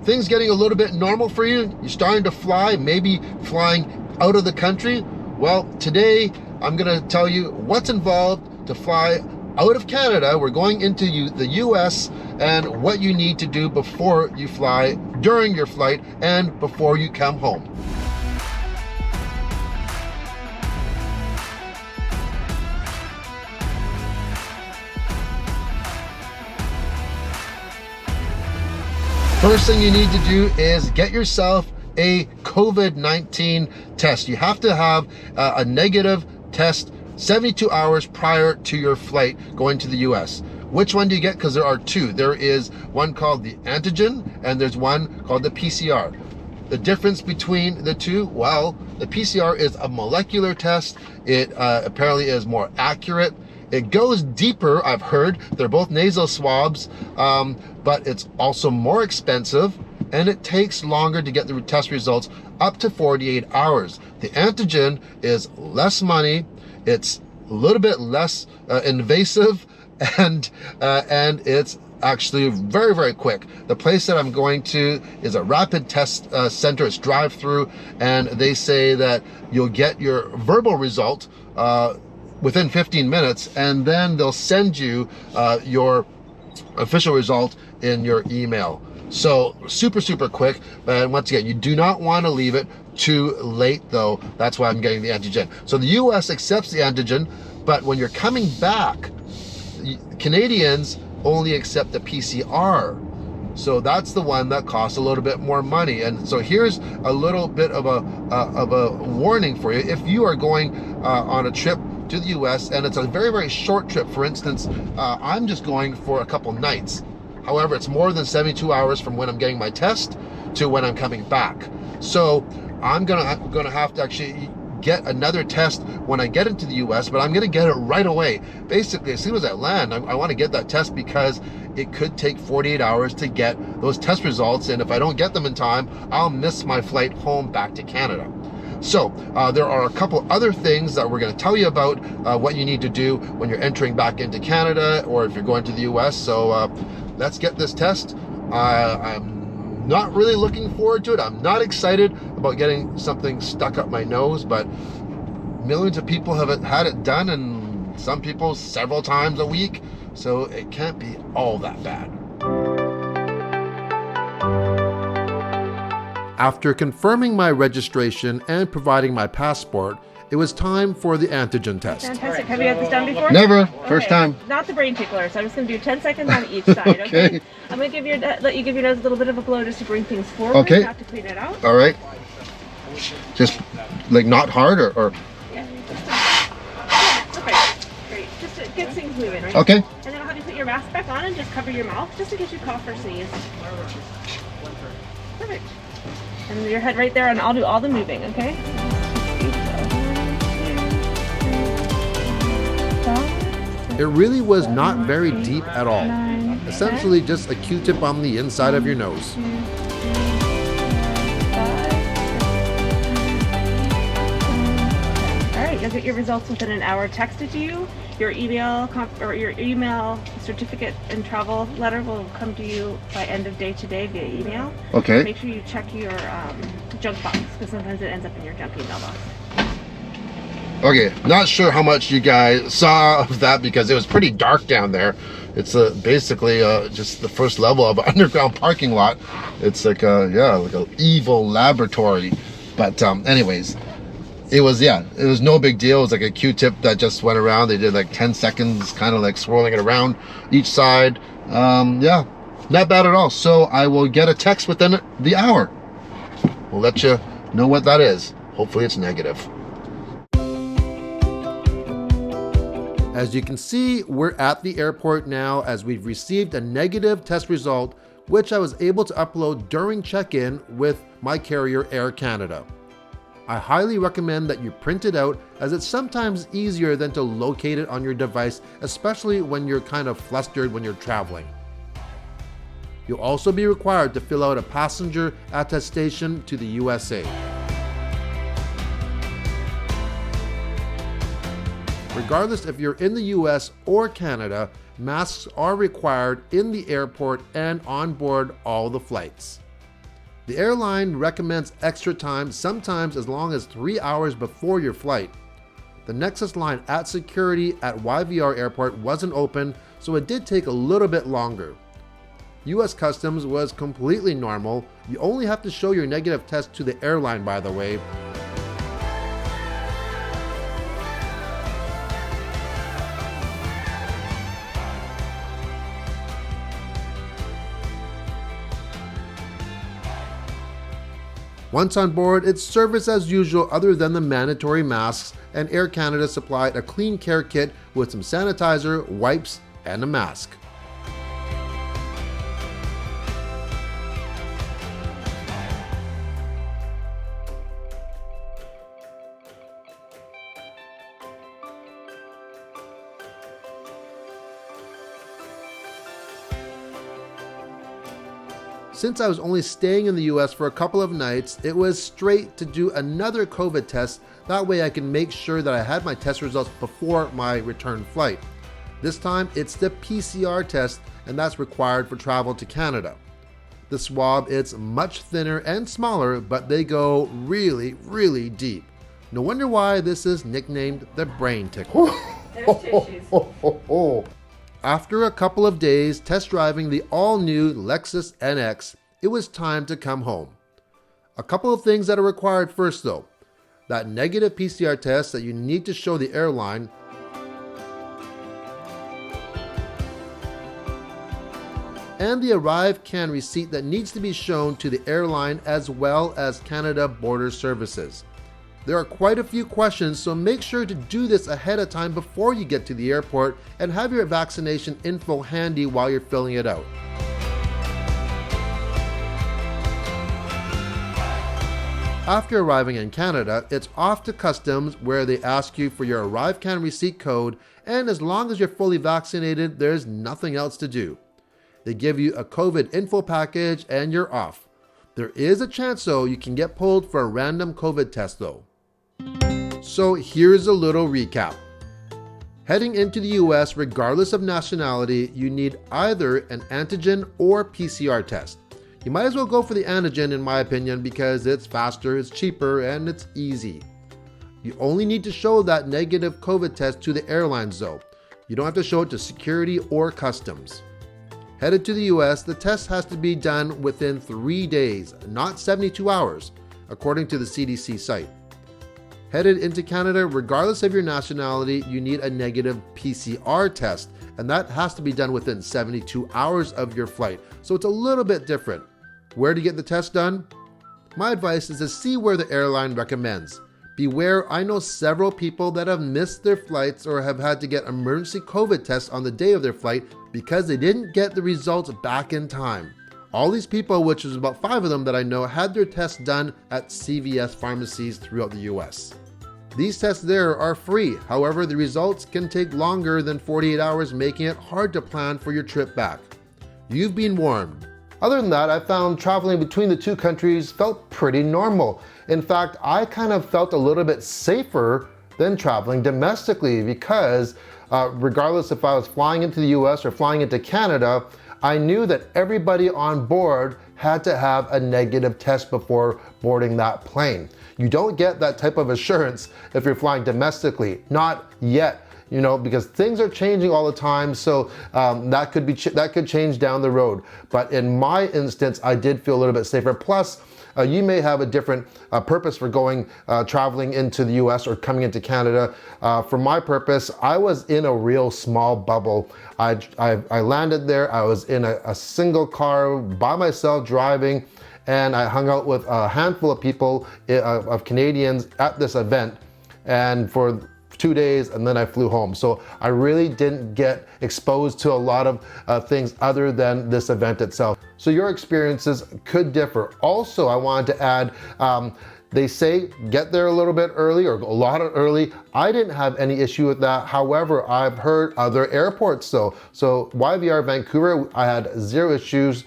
things getting a little bit normal for you, you're starting to fly, maybe flying out of the country, well, today I'm gonna tell you what's involved to fly out of Canada. We're going into the US and what you need to do before you fly, during your flight, and before you come home. First thing you need to do is get yourself a COVID-19 test. You have to have a negative test 72 hours prior to your flight going to the US. Which one do you get? Because there are two. There is one called the antigen and there's one called the PCR. The difference between the two, well, the PCR is a molecular test. It apparently is more accurate. It goes deeper, I've heard. They're both nasal swabs, but it's also more expensive and it takes longer to get the test results, up to 48 hours. The antigen is less money, it's a little bit less invasive, and it's actually very, very quick. The place that I'm going to is a rapid test center. It's drive-through, and they say that you'll get your verbal result within 15 minutes, and then they'll send you your official result in your email. So super, super quick. And once again, you do not want to leave it too late though. That's why I'm getting the antigen. So the US accepts the antigen, but when you're coming back, Canadians only accept the PCR. So that's the one that costs a little bit more money. And so here's a little bit of a warning for you. If you are going on a trip to the US and it's a very, very short trip, for instance, I'm just going for a couple nights. However, it's more than 72 hours from when I'm getting my test to when I'm coming back. So I'm gonna have to actually get another test when I get into the US, but I'm gonna get it right away. Basically, as soon as I land, I wanna get that test because it could take 48 hours to get those test results. And if I don't get them in time, I'll miss my flight home back to Canada. So there are a couple other things that we're going to tell you about what you need to do when you're entering back into Canada or if you're going to the US. So let's get this test. I'm not really looking forward to it. I'm not excited about getting something stuck up my nose, but millions of people have had it done, and some people several times a week. So it can't be all that bad. After confirming my registration and providing my passport, it was time for the antigen test. Fantastic. Have you had this done before? Never. Okay. First time. Not the brain tickler, so I'm just going to do 10 seconds on each side, okay? I'm going to let you give your nose a little bit of a blow just to bring things forward. Okay. You have to clean it out. All right. Just like not hard or... Yeah. Okay. Great. Just to get things moving, right? Okay. And then I'll have you put your mask back on and just cover your mouth just in case you cough or sneeze. Perfect. And your head right there, and I'll do all the moving, okay? It really was not very deep at all. Essentially just a Q-tip on the inside of your nose. Alright, you'll get your results within an hour texted to you. Your email certificate and travel letter will come to you by end of day today via email. Okay. Make sure you check your junk box, because sometimes it ends up in your junk email box. Okay, not sure how much you guys saw of that because it was pretty dark down there. It's basically just the first level of an underground parking lot. It's like like an evil laboratory. But anyways, it was no big deal. It was like a Q-tip that just went around. They did like 10 seconds, kind of like swirling it around each side. Yeah, not bad at all. So I will get a text within the hour. We'll let you know what that is. Hopefully it's negative. As you can see, we're at the airport now as we've received a negative test result, which I was able to upload during check-in with my carrier Air Canada. I highly recommend that you print it out, as it's sometimes easier than to locate it on your device, especially when you're kind of flustered when you're traveling. You'll also be required to fill out a passenger attestation to the USA. Regardless if you're in the US or Canada, masks are required in the airport and on board all the flights. The airline recommends extra time, sometimes as long as 3 hours before your flight. The Nexus line at security at YVR Airport wasn't open, so it did take a little bit longer. US Customs was completely normal. You only have to show your negative test to the airline, by the way. Once on board, it's service as usual other than the mandatory masks, and Air Canada supplied a clean care kit with some sanitizer, wipes, and a mask. Since I was only staying in the US for a couple of nights, it was straight to do another COVID test. That way I can make sure that I had my test results before my return flight. This time it's the PCR test, and that's required for travel to Canada. The swab, it's much thinner and smaller, but they go really, really deep. No wonder why this is nicknamed the brain tickle. There's tissues. After a couple of days test driving the all-new Lexus NX, it was time to come home. A couple of things that are required first though. That negative PCR test that you need to show the airline, and the ArriveCAN receipt that needs to be shown to the airline as well as Canada Border Services. There are quite a few questions, so make sure to do this ahead of time before you get to the airport and have your vaccination info handy while you're filling it out. After arriving in Canada, it's off to customs where they ask you for your ArriveCAN receipt code, and as long as you're fully vaccinated, there's nothing else to do. They give you a COVID info package and you're off. There is a chance though you can get pulled for a random COVID test though. So here's a little recap. Heading into the US, regardless of nationality, you need either an antigen or PCR test. You might as well go for the antigen in my opinion because it's faster, it's cheaper, and it's easy. You only need to show that negative COVID test to the airlines though. You don't have to show it to security or customs. Headed to the US, the test has to be done within 3 days, not 72 hours, according to the CDC site. Headed into Canada, regardless of your nationality, you need a negative PCR test, and that has to be done within 72 hours of your flight, so it's a little bit different. Where to get the test done? My advice is to see where the airline recommends. Beware, I know several people that have missed their flights or have had to get emergency COVID tests on the day of their flight because they didn't get the results back in time. All these people, which is about 5 of them that I know, had their tests done at CVS pharmacies throughout the US. These tests there are free, however the results can take longer than 48 hours, making it hard to plan for your trip back. You've been warned. Other than that, I found traveling between the two countries felt pretty normal. In fact, I kind of felt a little bit safer than traveling domestically because regardless if I was flying into the US or flying into Canada, I knew that everybody on board had to have a negative test before boarding that plane. You don't get that type of assurance if you're flying domestically, not yet. Because things are changing all the time, so that could change down the road. But in my instance, I did feel a little bit safer. Plus, you may have a different purpose for traveling into the US or coming into Canada. For my purpose, I was in a real small bubble. I landed there, I was in a single car by myself driving, and I hung out with a handful of people, of Canadians at this event, and for 2 days, and then I flew home. So I really didn't get exposed to a lot of things other than this event itself. So your experiences could differ. Also, I wanted to add, they say get there a little bit early or a lot early. I didn't have any issue with that. However, I've heard other airports so YVR Vancouver, I had 0 issues,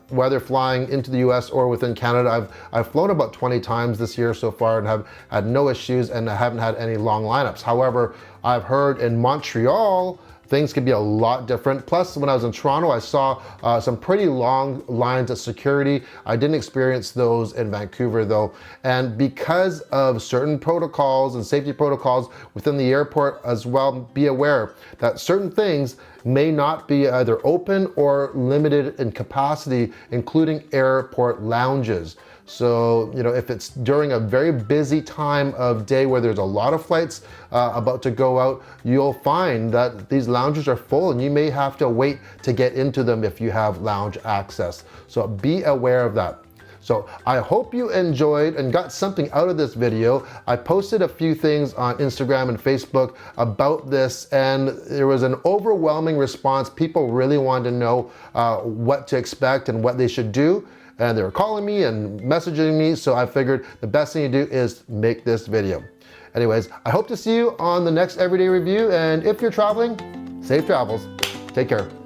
whether flying into the US or within Canada. I've flown about 20 times this year so far and have had no issues, and I haven't had any long lineups. However, I've heard in Montreal things can be a lot different. Plus, when I was in Toronto, I saw some pretty long lines at security. I didn't experience those in Vancouver though. And because of certain protocols and safety protocols within the airport as well, be aware that certain things may not be either open or limited in capacity, including airport lounges. So, you know, if it's during a very busy time of day where there's a lot of flights about to go out, you'll find that these lounges are full and you may have to wait to get into them if you have lounge access. So be aware of that. So I hope you enjoyed and got something out of this video. I posted a few things on Instagram and Facebook about this, and there was an overwhelming response. People really wanted to know what to expect and what they should do. And they were calling me and messaging me, so I figured the best thing to do is make this video. Anyways, I hope to see you on the next Everyday Review, and if you're traveling, safe travels. Take care.